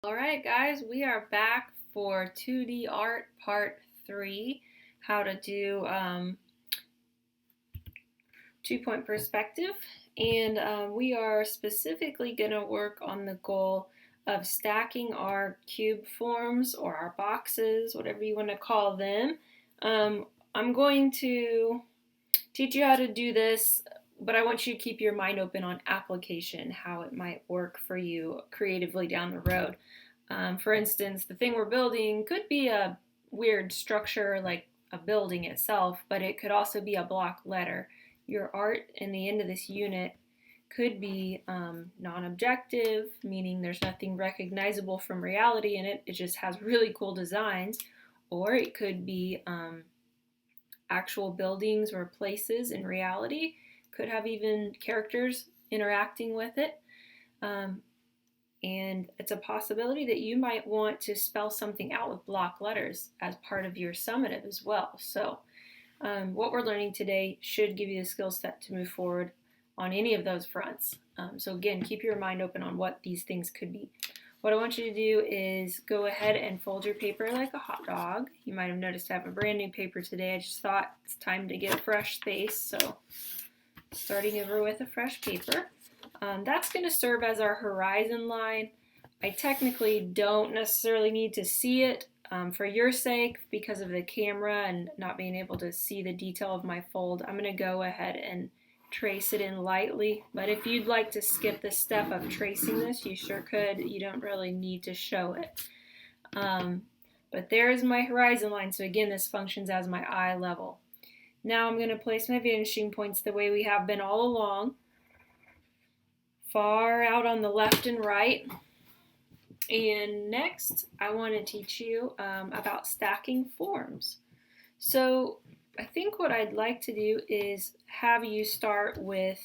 Alright guys, we are back for 2D art part 3, how to do 2-point perspective, and we are specifically going to work on the goal of stacking our cube forms or our boxes, whatever you want to call them. I'm going to teach you how to do this, but I want you to keep your mind open on application, how it might work for you creatively down the road. For instance, the thing we're building could be a weird structure like a building itself, but it could also be a block letter. Your art in the end of this unit could be non-objective, meaning there's nothing recognizable from reality in it. It just has really cool designs. Or it could be actual buildings or places in reality. Could have even characters interacting with it. And it's a possibility that you might want to spell something out with block letters as part of your summative as well. So what we're learning today should give you the skill set to move forward on any of those fronts. So again, keep your mind open on what these things could be. What I want you to do is go ahead and fold your paper like a hot dog. You might have noticed I have a brand new paper today. I just thought it's time to get a fresh space, so starting over with a fresh paper. That's going to serve as our horizon line. I technically don't necessarily need to see it for your sake because of the camera and not being able to see the detail of my fold. I'm going to go ahead and trace it in lightly, but if you'd like to skip the step of tracing this, you sure could. You don't really need to show it. But there's my horizon line, so again, this functions as my eye level. Now I'm going to place my vanishing points the way we have been all along, far out on the left and right. And next, I want to teach you about stacking forms. So I think what I'd like to do is have you start with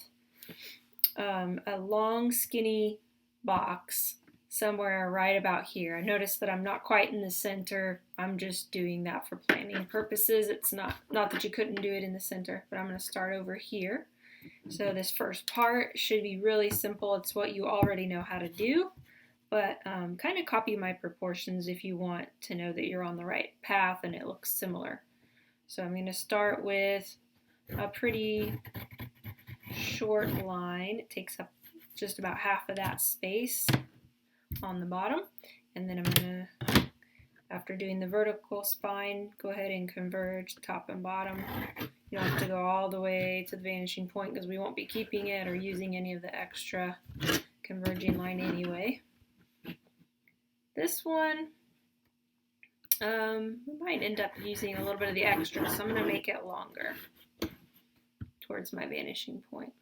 a long, skinny box somewhere right about here. I notice that I'm not quite in the center. I'm just doing that for planning purposes. It's not that you couldn't do it in the center, but I'm going to start over here. So this first part should be really simple. It's what you already know how to do, but kind of copy my proportions if you want to know that you're on the right path and it looks similar. So I'm going to start with a pretty short line. It takes up just about half of that space on the bottom. And then I'm going to, after doing the vertical spine, go ahead and converge top and bottom. You don't have to go all the way to the vanishing point because we won't be keeping it or using any of the extra converging line anyway. This one, we might end up using a little bit of the extra, so I'm going to make it longer towards my vanishing point.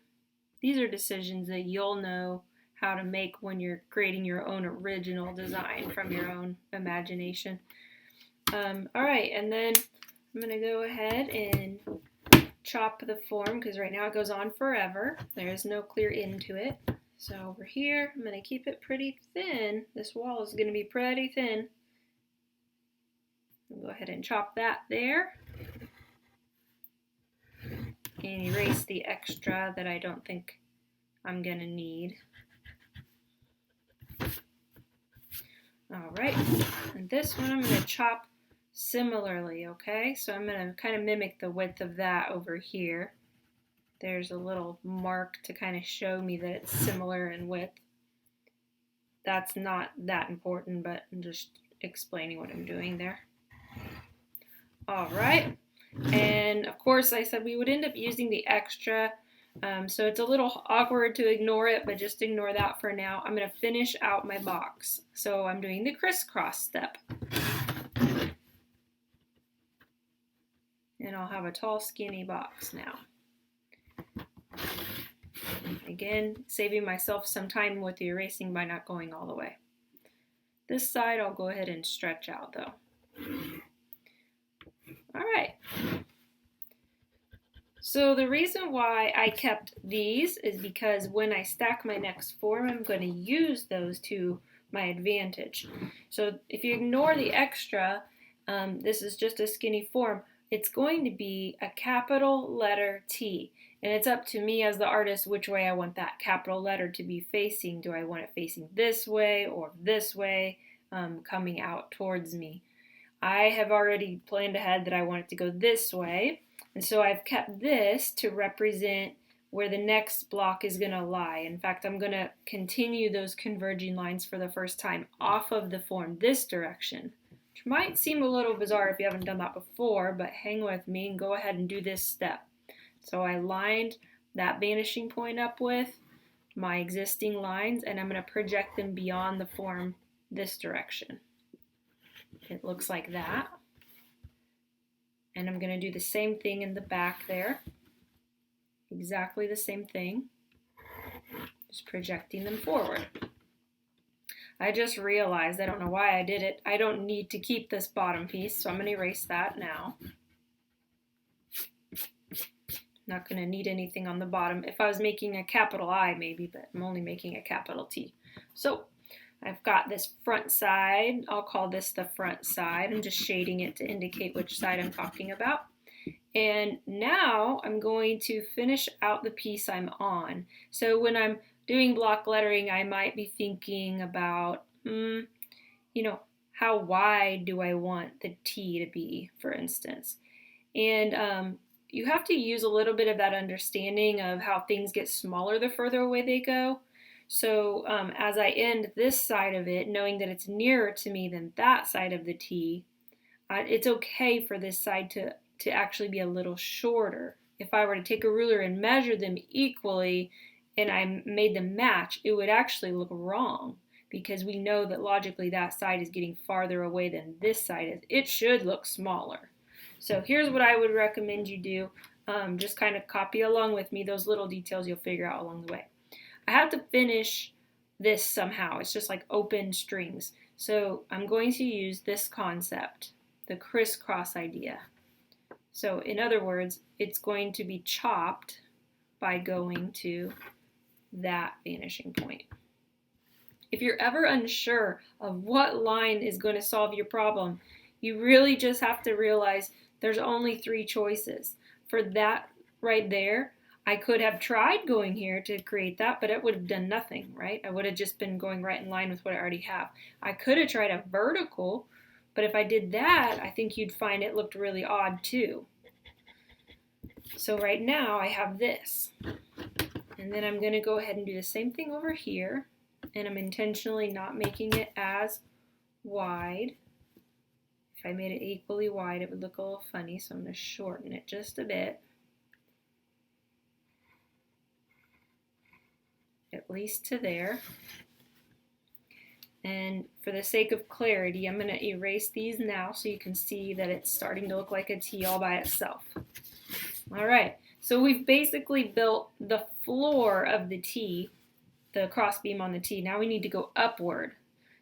These are decisions that you'll know how to make when you're creating your own original design from your own imagination. Alright, and then I'm going to go ahead and chop the form because right now it goes on forever. There is no clear end to it. So over here, I'm going to keep it pretty thin. This wall is going to be pretty thin. I'll go ahead and chop that there. And erase the extra that I don't think I'm going to need. Alright, and this one I'm going to chop similarly, okay? So I'm going to kind of mimic the width of that over here. There's a little mark to kind of show me that it's similar in width. That's not that important, but I'm just explaining what I'm doing there. Alright, and of course I said we would end up using the extra, so it's a little awkward to ignore it, but just ignore that for now. I'm going to finish out my box. So I'm doing the crisscross step. And I'll have a tall, skinny box now. Again, saving myself some time with the erasing by not going all the way. This side I'll go ahead and stretch out though. Alright. So the reason why I kept these is because when I stack my next form, I'm going to use those to my advantage. So if you ignore the extra, this is just a skinny form. It's going to be a capital letter T. And it's up to me as the artist which way I want that capital letter to be facing. Do I want it facing this way or this way, coming out towards me? I have already planned ahead that I want it to go this way, and so I've kept this to represent where the next block is going to lie. In fact, I'm going to continue those converging lines for the first time off of the form this direction, which might seem a little bizarre if you haven't done that before, but hang with me and go ahead and do this step. So I lined that vanishing point up with my existing lines, and I'm going to project them beyond the form this direction. It looks like that. And I'm going to do the same thing in the back there. Exactly the same thing. Just projecting them forward. I just realized, I don't know why I did it, I don't need to keep this bottom piece, so I'm going to erase that now. Not going to need anything on the bottom. If I was making a capital I maybe, but I'm only making a capital T. So I've got this front side. I'll call this the front side. I'm just shading it to indicate which side I'm talking about. And now I'm going to finish out the piece I'm on. So when I'm doing block lettering, I might be thinking about, how wide do I want the T to be, for instance. And you have to use a little bit of that understanding of how things get smaller the further away they go. So as I end this side of it, knowing that it's nearer to me than that side of the T, it's okay for this side to actually be a little shorter. If I were to take a ruler and measure them equally and I made them match, it would actually look wrong because we know that logically that side is getting farther away than this side is. It should look smaller. So here's what I would recommend you do. Just kind of copy along with me. Those little details you'll figure out along the way. I have to finish this somehow. It's just like open strings. So I'm going to use this concept, the crisscross idea. So in other words, it's going to be chopped by going to that vanishing point. If you're ever unsure of what line is going to solve your problem, you really just have to realize there's only 3 choices. For that right there, I could have tried going here to create that, but it would have done nothing, right? I would have just been going right in line with what I already have. I could have tried a vertical, but if I did that, I think you'd find it looked really odd too. So right now I have this. And then I'm going to go ahead and do the same thing over here. And I'm intentionally not making it as wide. If I made it equally wide, it would look a little funny, so I'm going to shorten it just a bit. At least to there. And for the sake of clarity, I'm going to erase these now so you can see that it's starting to look like a T all by itself. All right, so we've basically built the floor of the T, the crossbeam on the T. Now we need to go upward.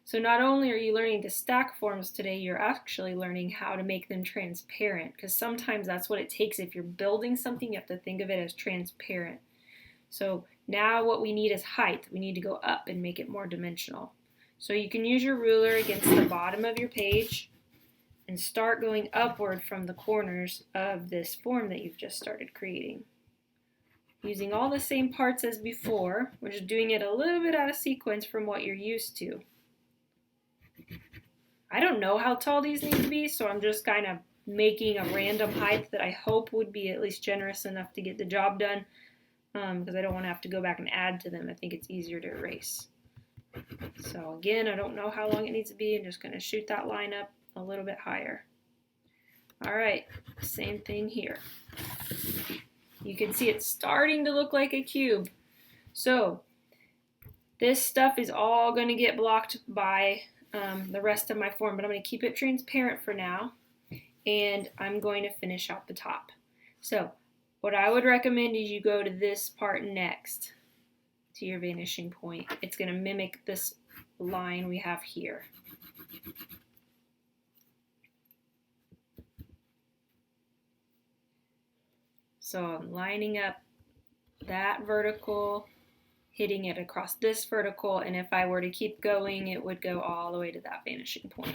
So not only are you learning to stack forms today, you're actually learning how to make them transparent, because sometimes that's what it takes. If you're building something, you have to think of it as transparent. So now what we need is height. We need to go up and make it more dimensional. So you can use your ruler against the bottom of your page and start going upward from the corners of this form that you've just started creating. Using all the same parts as before, we're just doing it a little bit out of sequence from what you're used to. I don't know how tall these need to be, so I'm just kind of making a random height that I hope would be at least generous enough to get the job done, because I don't want to have to go back and add to them. I think it's easier to erase. So again, I don't know how long it needs to be. I'm just going to shoot that line up a little bit higher. All right, same thing here. You can see it's starting to look like a cube. So this stuff is all going to get blocked by the rest of my form, but I'm going to keep it transparent for now, and I'm going to finish out the top. So what I would recommend is you go to this part next to your vanishing point. It's going to mimic this line we have here. So I'm lining up that vertical, hitting it across this vertical, and if I were to keep going, it would go all the way to that vanishing point.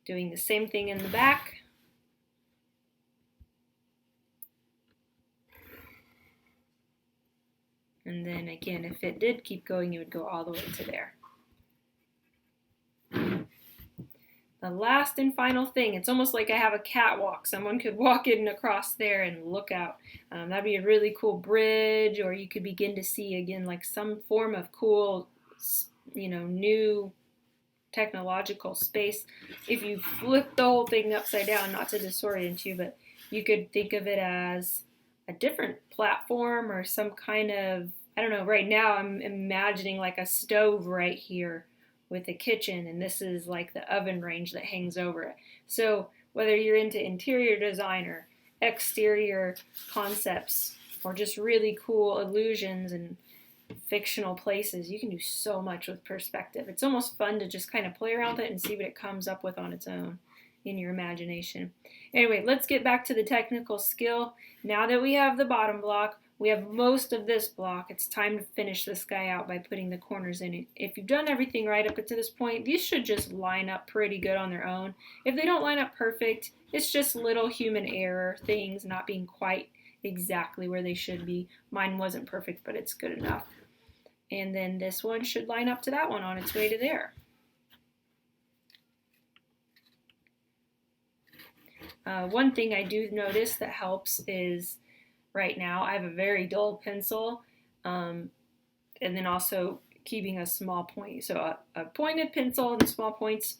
Doing the same thing in the back. And then again, if it did keep going, you would go all the way to there. The last and final thing, it's almost like I have a catwalk. Someone could walk in across there and look out. That'd be a really cool bridge, or you could begin to see again like some form of cool, new technological space. If you flip the whole thing upside down, not to disorient you, but you could think of it as a different platform or some kind of, I don't know, right now I'm imagining like a stove right here with a kitchen, and this is like the oven range that hangs over it. So whether you're into interior design or exterior concepts or just really cool illusions and fictional places, you can do so much with perspective. It's almost fun to just kind of play around with it and see what it comes up with on its own in your imagination. Anyway, let's get back to the technical skill. Now that we have the bottom block, we have most of this block. It's time to finish this guy out by putting the corners in it. If you've done everything right up to this point, these should just line up pretty good on their own. If they don't line up perfect, it's just little human error things not being quite exactly where they should be. Mine wasn't perfect, but it's good enough. And then this one should line up to that one on its way to there. One thing I do notice that helps is right now I have a very dull pencil, and then also keeping a small point. So a pointed pencil and small points,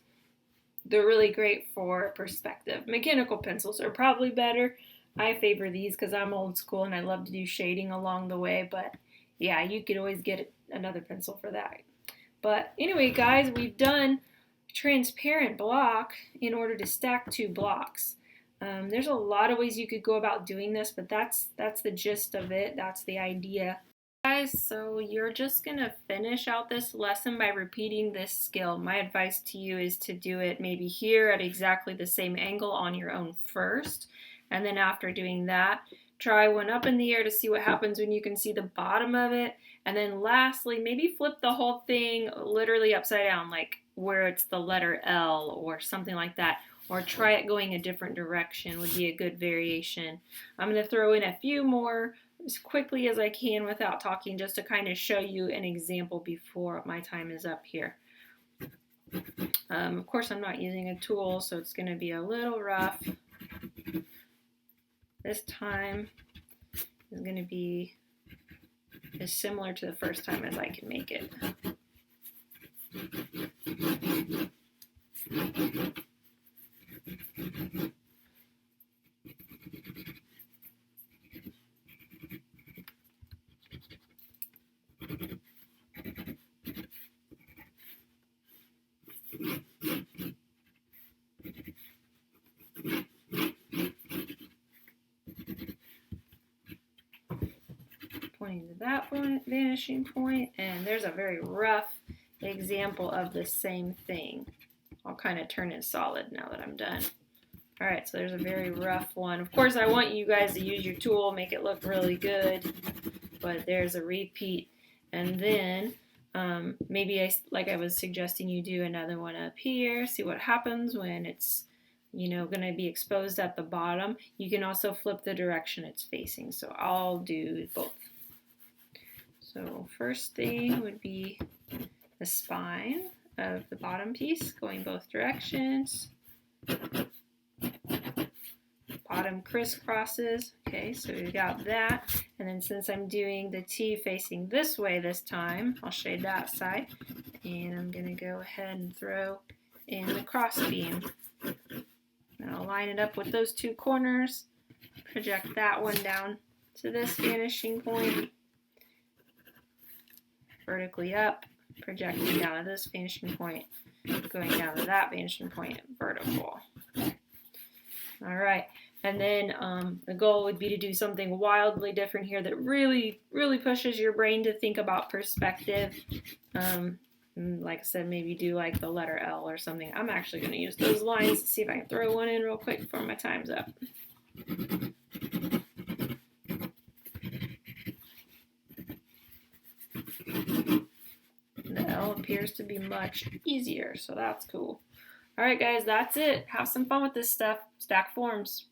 they're really great for perspective. Mechanical pencils are probably better. I favor these because I'm old school and I love to do shading along the way, but yeah, you could always get another pencil for that. But anyway, guys, we've done transparent block in order to stack two blocks. There's a lot of ways you could go about doing this, but that's the gist of it. That's the idea. Guys, so you're just going to finish out this lesson by repeating this skill. My advice to you is to do it maybe here at exactly the same angle on your own first. And then after doing that, try one up in the air to see what happens when you can see the bottom of it. And then lastly, maybe flip the whole thing literally upside down, like where it's the letter L or something like that. Or try it going a different direction would be a good variation. I'm going to throw in a few more as quickly as I can without talking, just to kind of show you an example before my time is up here. Of course, I'm not using a tool, so it's going to be a little rough. This time is going to be as similar to the first time as I can make it. Pointing to that vanishing point, and there's a very rough example of the same thing. I'll kind of turn it solid now that I'm done. Alright, so there's a very rough one. Of course, I want you guys to use your tool, make it look really good, but there's a repeat. And then maybe, like I was suggesting, you do another one up here, see what happens when it's going to be exposed at the bottom. You can also flip the direction it's facing, so I'll do both. So first thing would be the spine of the bottom piece going both directions. Bottom crisscrosses. Okay, so we've got that. And then since I'm doing the T facing this way this time, I'll shade that side. And I'm going to go ahead and throw in the cross beam. And I'll line it up with those two corners. Project that one down to this vanishing point. Vertically up, projecting down to this vanishing point, going down to that vanishing point, vertical. All right, and then the goal would be to do something wildly different here that really, really pushes your brain to think about perspective. Like I said, maybe do like the letter L or something. I'm actually going to use those lines to see if I can throw one in real quick before my time's up. The L appears to be much easier, so that's cool. Alright guys, that's it. Have some fun with this stuff. Stack forms.